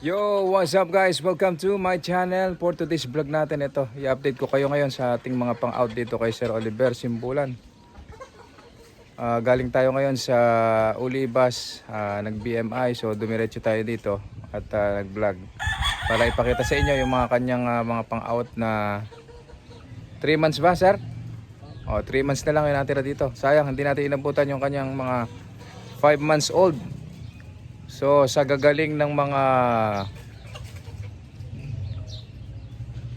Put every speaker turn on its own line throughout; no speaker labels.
Yo, what's up guys? Welcome to my channel. For today's vlog natin, ito i-update ko kayo ngayon sa ating mga pang-out dito kay Sir Oliver Simbulan. Galing tayo ngayon sa Ulibas, nag-BMI, so dumiretso tayo dito at nag-vlog para ipakita sa inyo yung mga kanyang mga pang-out na 3 months ba, sir? 3 months na lang yung natira dito. Sayang, hindi natin inabutan yung kanyang mga 5 months old. So sa gagaling ng mga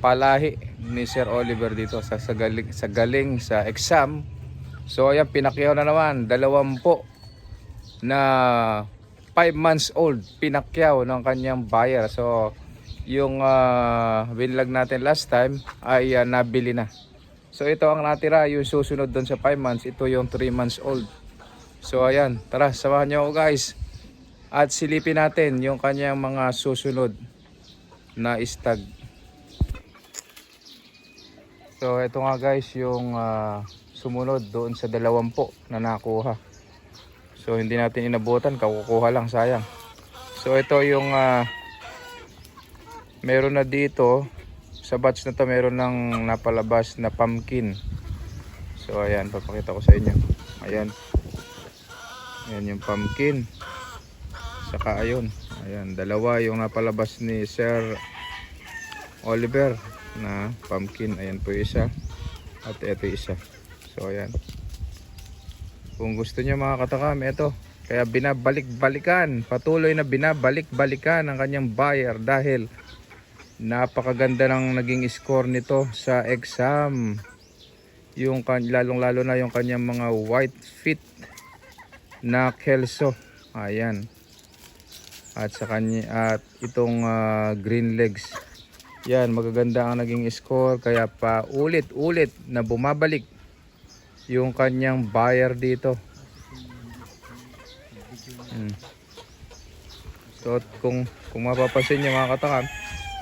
palahi ni Sir Oliver dito sa galing sa exam. So ayan, pinakyaw na naman 20 na 5 months old, pinakyaw ng kanyang buyer. So yung binlag natin last time ay nabili na. So ito ang natira, yung susunod doon sa 5 months, ito yung 3 months old. So ayan, tara samahan niyo ako guys at silipin natin yung kanyang mga susunod na istag. So ito nga guys yung sumunod doon sa 20 na nakuha. So hindi natin inabutan, kakukuha lang, sayang. So ito yung meron na dito sa batch na to, meron ng napalabas na pumpkin. So ayan, papakita ko sa inyo. Ayan. Ayan yung pumpkin. Saka ayun, ayan, dalawa yung napalabas ni Sir Oliver na pumpkin. Ayan po isa at ito isa. So ayan, kung gusto niyo mga katakam, ito kaya binabalik-balikan, patuloy na binabalik-balikan ang kanyang buyer dahil napakaganda ng naging score nito sa exam. Yung lalong-lalo na yung kanyang mga white feet na kelso. Ayan. At sa kanya at itong green legs. Yan, magaganda ang naging score, kaya pa ulit-ulit na bumabalik yung kanyang buyer dito. So kung mapapansin niyo mga katakam,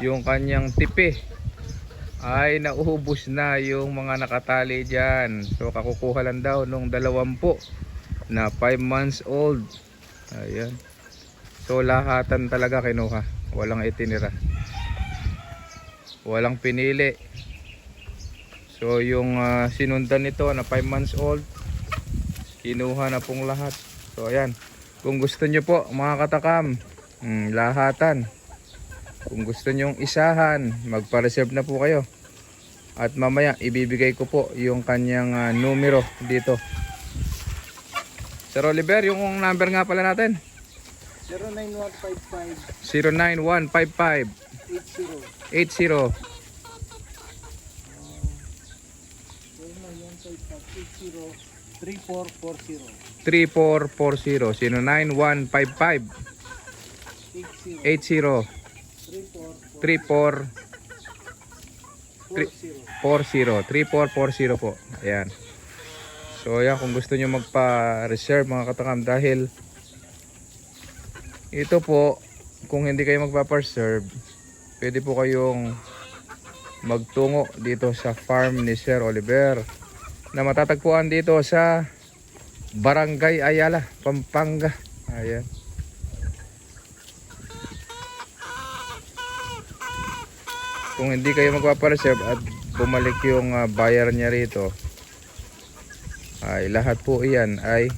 yung kanyang tipi ay naubos na yung mga nakatali diyan. So kakukuha lang daw nung 20 na 5 months old. Ayan. So lahatan talaga kinuha, walang itinira, walang pinili. So yung sinundan nito na 5 months old, kinuha na pong lahat. So ayan, kung gusto nyo po mga katakam, lahatan. Kung gusto nyong isahan, magpa-reserve na po kayo. At mamaya ibibigay ko po yung kanyang numero dito. Sir Oliver, yung number nga pala natin
09155
09155 80 3440. 09155 80 3440 po. Ayan. So ayan, kung gusto nyo magpa-reserve mga katakam, dahil ito po, kung hindi kayo magpa-reserve, pwede po kayong magtungo dito sa farm ni Sir Oliver na matatagpuan dito sa Barangay Ayala, Pampanga. Ayan. Kung hindi kayo magpa-reserve at bumalik yung buyer niya rito, ay lahat po iyan ay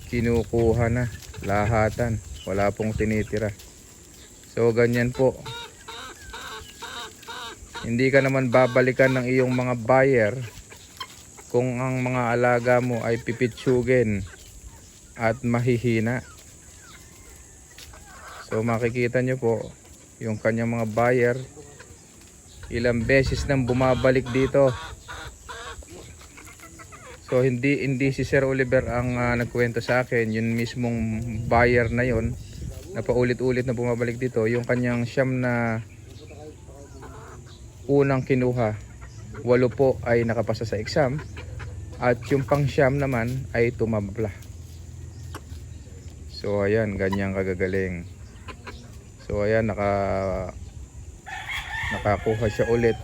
kinukuha na, lahatan, wala pong tinitira. So ganyan po, hindi ka naman babalikan ng iyong mga buyer kung ang mga alaga mo ay pipitsugin at mahihina. So makikita nyo po yung kanyang mga buyer, ilang beses nang bumabalik dito. So hindi si Sir Oliver ang nagkwento sa akin, yun mismong buyer na yon na paulit-ulit na bumabalik dito. Yung kanyang siyam na unang kinuha, 8 po ay nakapasa sa exam, at yung pang siyam naman ay tumabla. So ayan, ganyang kagagaling. So ayan, nakakuha siya ulit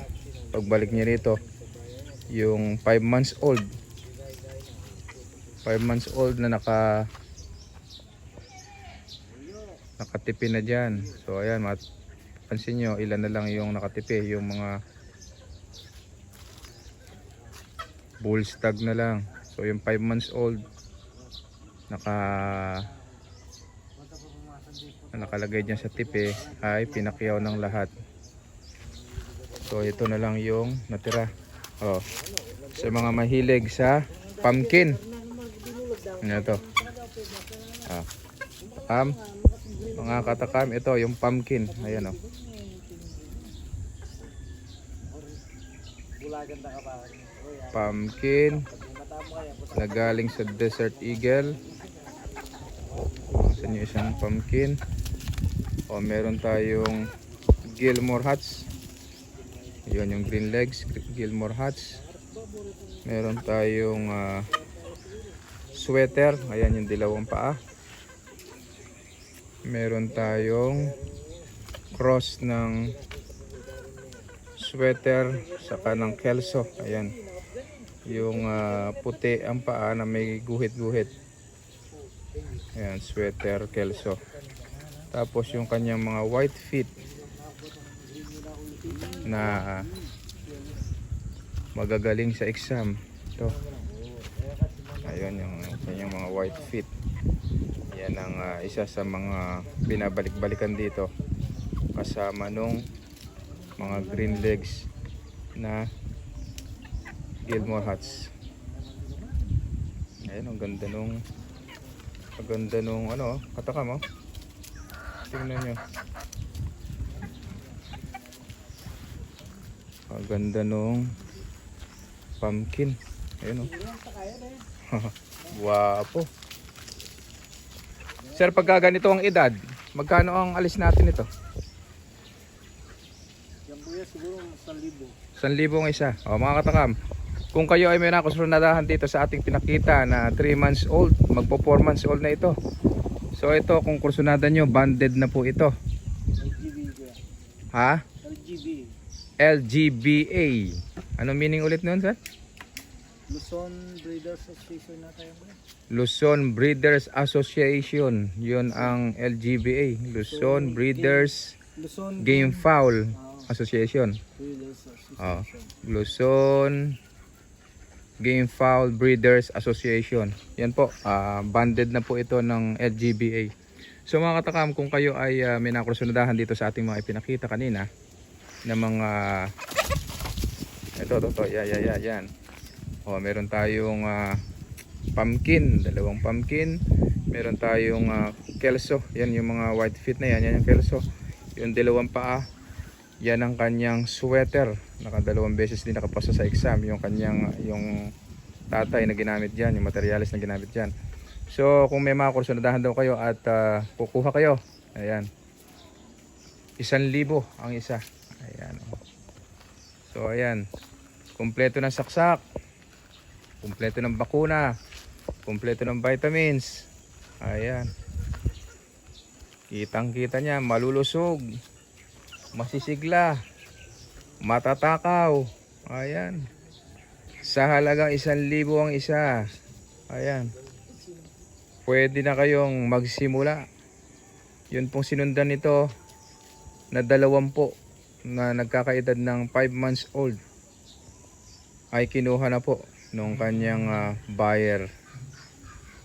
pagbalik niya rito. Yung 5 months old 5 months old na nakatipi na dyan. So ayan, mapansin nyo ilan na lang yung nakatipi, yung mga bull stag na lang. So yung 5 months old nakalagay dyan sa tipi ay pinakyaw ng lahat. So ito na lang yung natira. Oh, sa mga mahilig sa pumpkin, ano to? Mga katakam, ito yung pumpkin. Ayan oh. Pumpkin na galing sa Desert Eagle. Sa inyo isang pumpkin. O meron tayong Gilmore Hats. Yun yung green legs, Gilmore Hats. Meron tayong sweater. Ayan yung dilawang paa. Meron tayong cross ng sweater saka ng kelso. Ayan. Yung puti ang paa na may guhit-guhit. Ayan, sweater, kelso. Tapos yung kanyang mga white feet na magagaling sa exam. Ito. Ayun yung kanyang mga white feet. Yan ang isa sa mga binabalik-balikan dito. Kasama nung mga green legs na Gilmore Hats. Ayun, ang ganda nung ano, katakam oh. Tingnan nyo. Ang ganda nung pumpkin. Ayun oh. Wapo. Sir, pagka ganito ang edad, magkano ang alis natin ito?
Yan po yan siguro 1,000.
1,000 ang isa. O mga katakam, kung kayo ay may nakusunadahan dito sa ating pinakita na 3 months old, magpo 4 months old na ito. So ito, kung kursunada nyo, banded na po ito.
LGB ko yan.
Ha?
LGB.
LGBA. Anong meaning ulit nun, sir?
Luzon Breeders Association na tayo po.
Luzon Breeders Association. Yun ang LGBA. Luzon Breeders
Luzon
Game Fowl Association.
Breeders
Oh,
Association.
Luzon Game Fowl Breeders Association. Yan po, banded na po ito ng LGBA. So mga katakam, kung kayo ay may nakusunadahan dito sa ating mga ipinakita kanina na mga ito, yan. O, meron tayong pumpkin, dalawang pumpkin. Meron tayong kelso. Yan yung mga white feet na yan. Yan yung kelso. Yung dalawang paa, yan ang kanyang sweater. Nakadalawang beses din nakapasa sa exam. Yung kanyang, yung tatay na ginamit dyan. Yung materialis na ginamit dyan. So kung may mga kursunadahan daw kayo at kukuha kayo, ayan, 1,000 ang isa. Ayan. So ayan, kumpleto ng saksak, kumpleto ng bakuna, kumpleto ng vitamins. Ayan, kitang kita niya, malulusog, masisigla, matatakaw. Ayan, sa halagang 1,000 ang isa. Ayan, pwede na kayong magsimula. Yun pong sinundan nito na 20 na nagkakaedad ng 5 months old ay kinuha na po nung kanyang buyer.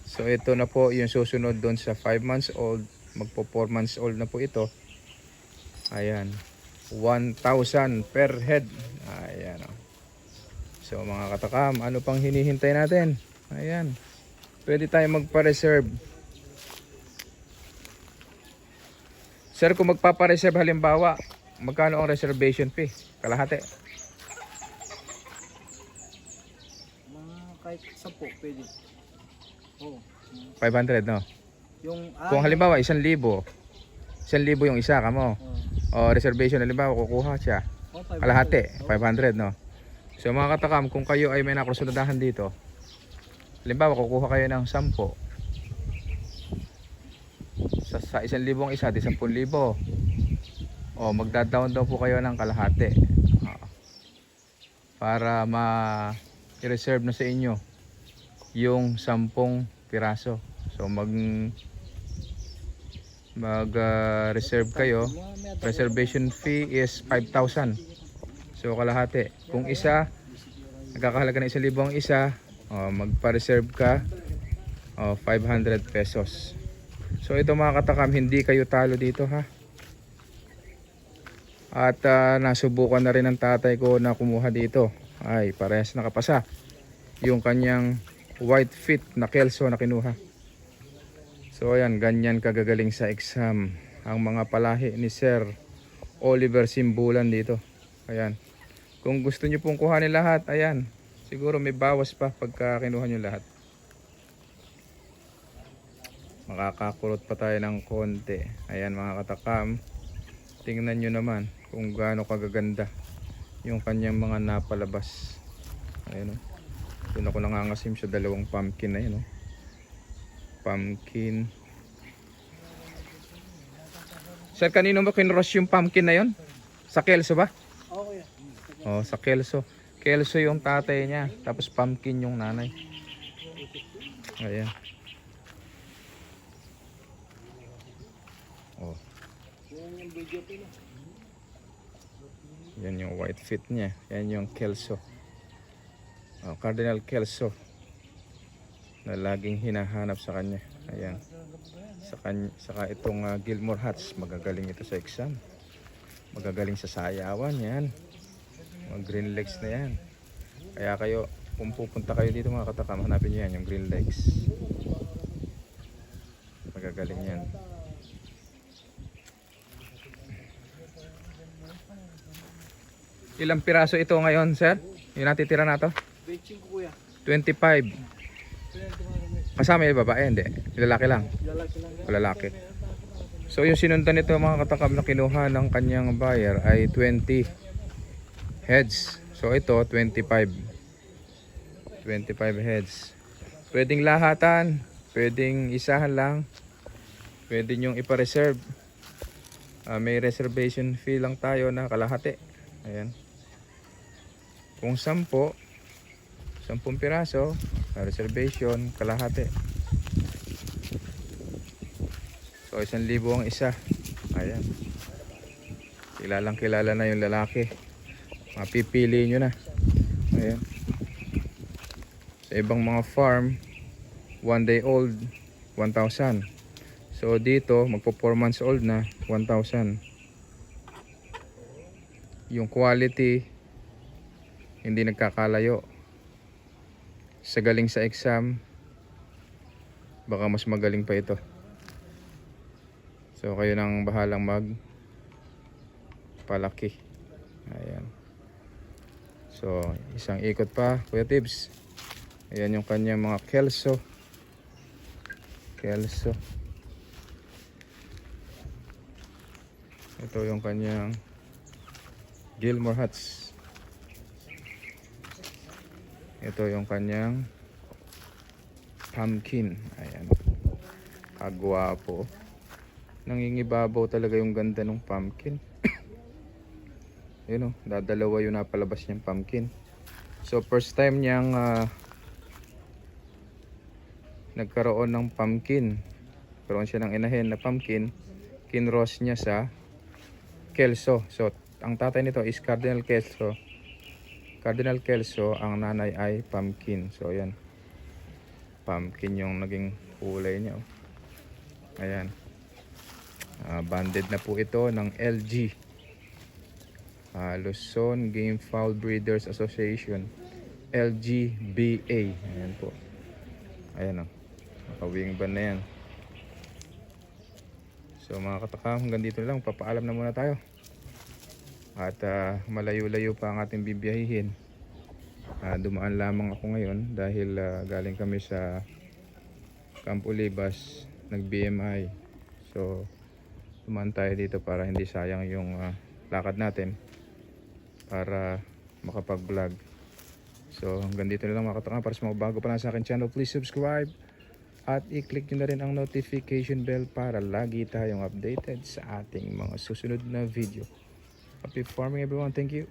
So ito na po yung susunod doon sa 5 months old. Magpo 4 months old na po ito. Ayan, 1,000 per head. Ayan o. So mga katakam, ano pang hinihintay natin? Ayan, pwede tayo magpa-reserve. Sir, kung magpapa-reserve halimbawa, magkano ang reservation fee? Kalahati.
Mga kahit 10 pwede. Oo.
500, no?
Yung
Kung halimbawa 1,000, 1,000 yung isa kamo. O reservation halimbawa kukuha siya. Kalahati, 500, no? So mga katakam, kung kayo ay may nakusunadahan dito, halimbawa kukuha kayo ng 10. Sa 1,000 ang isa, di 10,000. O magda-down daw po kayo ng kalahati. Para ma-reserve na sa inyo yung 10 piraso. So mag-reserve kayo. Reservation fee is 5,000. So kalahati. Kung isa, nagkakahalaga ng 1,000 ang isa, magpa-reserve ka, 500 pesos. So ito mga katakam, hindi kayo talo dito ha. At nasubukan na rin ng tatay ko na kumuha dito. Ay, parehas nakapasa. Yung kanyang white fit na Kelso na kinuha. So ayan, ganyan kagagaling sa exam ang mga palahi ni Sir Oliver Simbulan dito. Ayan. Kung gusto nyo pong kuhanin lahat, ayan. Siguro may bawas pa pagka kinuha nyo lahat. Makakakulot pa tayo ng konti. Ayan mga katakam. Tingnan nyo naman kung gaano kagaganda yung kanyang mga napalabas. Ayan o. Doon ako nangangasim sa dalawang pumpkin na yun o. Pumpkin. Sir, kanino mo kinross yung pumpkin na yun? Sa Kelso ba?
Oo, kuya.
Oh, sa Kelso. Kelso yung tatay niya, tapos pumpkin yung nanay. Ayan. Oh. Yan yung white fit niya. Yan yung Kelso. Oh, Cardinal Kelso na laging hinahanap sa kanya. Ayan. Saka itong Gilmore Hats, magagaling ito sa exam. Magagaling sa sayawan yan. Mga green legs na yan. Kaya kayo, kung pupunta kayo dito mga katakam, hanapin nyo yan, yung green legs. Magagaling yan. Ilang piraso ito ngayon, sir? Yung natitira na to?
25 kuya.
25. Kasama yung babae, hindi. Lalaki lang.
Lalaki lang yan.
Lalaki. So yung sinundan nito mga katakam na kinuha ng kanyang buyer ay 20 heads. So ito 25. 25 heads. Pwedeng lahatan, pwedeng isahan lang. Pwede nyong ipa-reserve. May reservation fee lang tayo na kalahati. Ayan. Kung 10 piraso, reservation, kalahati. So 1,000 ang isa. Ayan. Kilala na yung lalaki. Mapipili nyo na. Ayan. Sa ibang mga farm, 1 day old, 1,000. So dito, magpo 4 months old na, 1,000. Yung quality, hindi nagkakalayo. Sa galing sa exam, baka mas magaling pa ito. So kayo nang bahalang palaki. Ayan. So isang ikot pa, Kuya Tibbs. Ayan yung kanyang mga Kelso. Ito yung kanyang Gilmore Hats. Ito yung kanyang pumpkin. Ayan. Kagwapo. Nangingibabaw talaga yung ganda ng pumpkin. Yun o, dadalawa yung napalabas niyang pumpkin. So first time niyang nagkaroon ng pumpkin. Karoon siya ng inahin na pumpkin. Kinross niya sa Kelso. So ang tatay nito is Cardinal Kelso. Cardinal Kelso, ang nanay ay pumpkin. So ayan. Pumpkin yung naging kulay niya. Ayan. Banded na po ito ng LG. Luzon Game Fowl Breeders Association. LGBA. Ayan po. Ayan o. Nakawing ban na yan. So mga katakam, hanggang dito lang. Papaalam na muna tayo. At malayo-layo pa ang ating bibiyahihin. Dumaan lamang ako ngayon dahil galing kami sa Camp Olivas, nag-BMI. So dumaan tayo dito para hindi sayang yung lakad natin para makapag-vlog. So hanggang dito na lang mga katakam. Para sa mga bago pa lang sa akin channel, please subscribe at i-click nyo na rin ang notification bell para lagi tayong updated sa ating mga susunod na video. Happy farming everyone. Thank you.